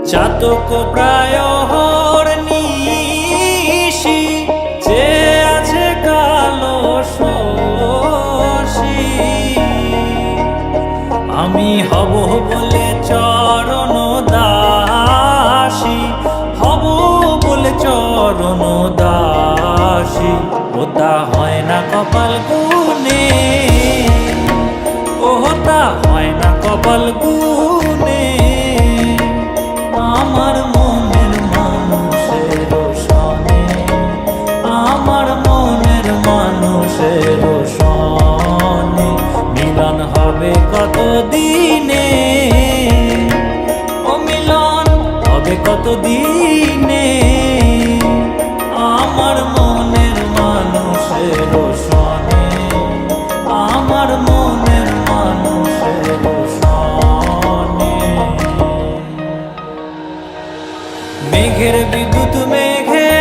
চাতক প্রায় নিশি যে আছে কালো শশী আমি হব বলে চরণ দাসী হব বলে চরণ দাসী ওটা হয় না কপাল গুনে ওটা হয় না কপাল গুনে আমার মনের মানুষের সনে আমার মনের মানুষের সনে মিলন হবে কত দিনে ও মিলন হবে কত দিনে আমার মনের মানুষের সনে আমার মনের মানুষের সনে মেঘের বিদ্যুৎ মেঘে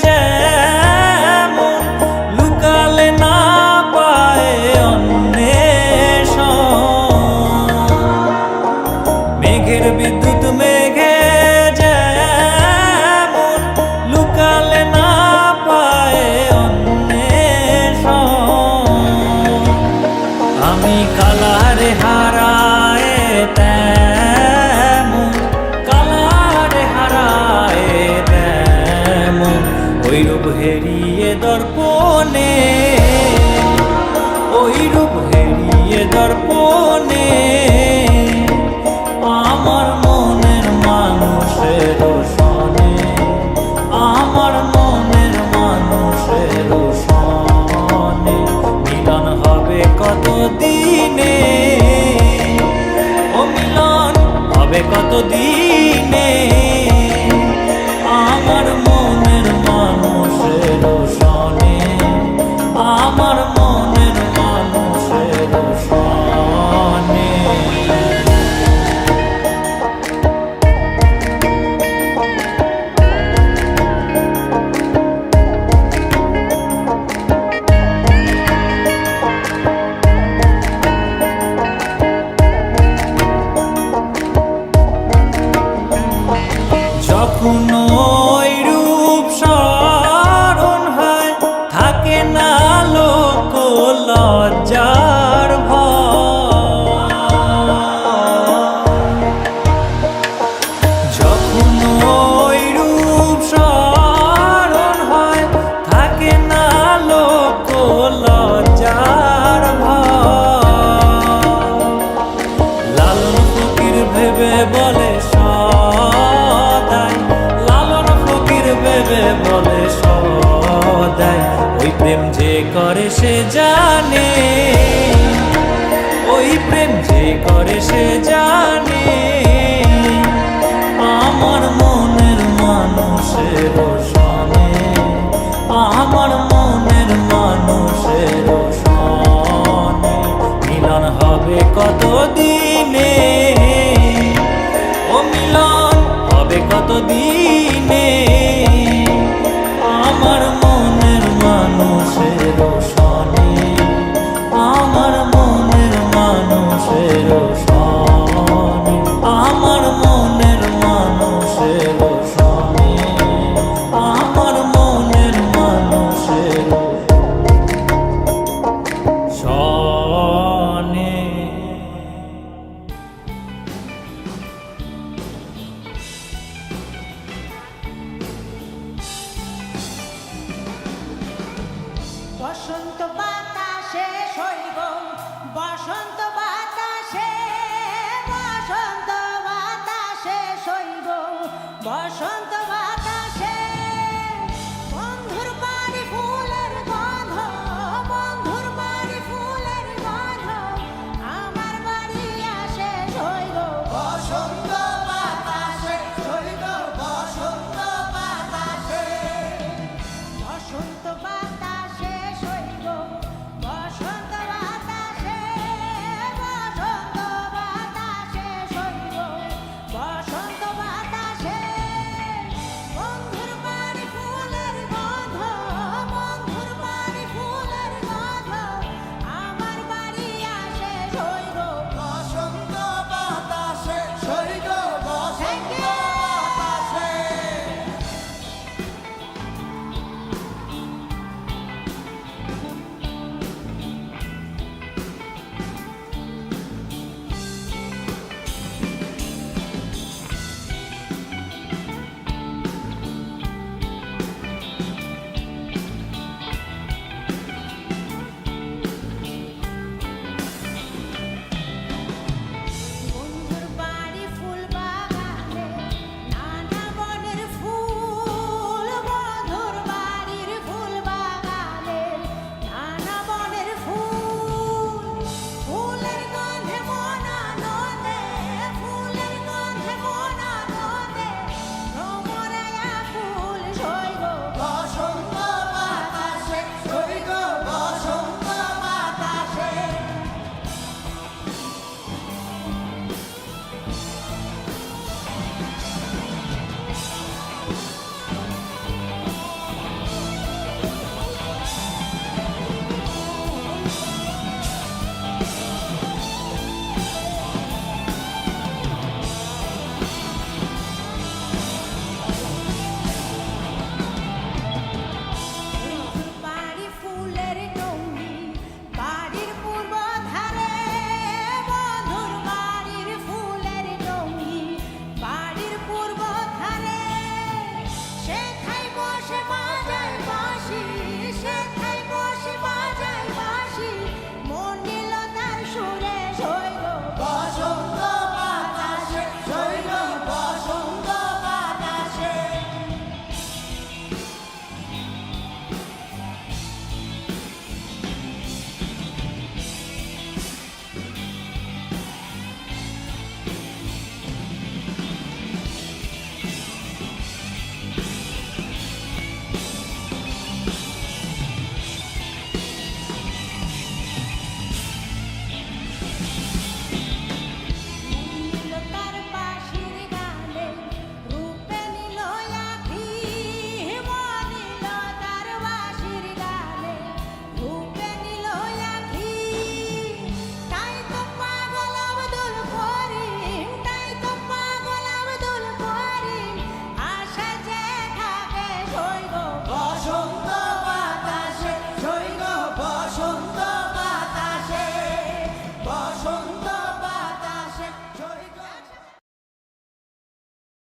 যেমন লুকালে না পায় অন্বেষণ মেঘের বিদ্যুৎ মেঘে যেমন লুকালে না পায় অন্বেষণ আমি কালারে হারায় ওই রূপ হেরিয়ে দর্পণে ওই রূপ হেরিয়ে দর্পণে আমার মনের মানুষের সনে আমার মনের মানুষের সনে মিলন হবে কত দিনে ও মিলন হবে কত দিনে আমার মনের মানুষের সনে আমার মনের মানুষের সনে যখন ওই রূপ স্মরণ হয় থাকে না লোক লজ্জার ভয় যখন ওই রূপ স্মরণ হয় থাকে না লোক লজ্জার ভয় লালন ফকির ভেবে বলে বলে সদাই ওই প্রেম যে করে সে জানে ওই প্রেম যে করে সে জানে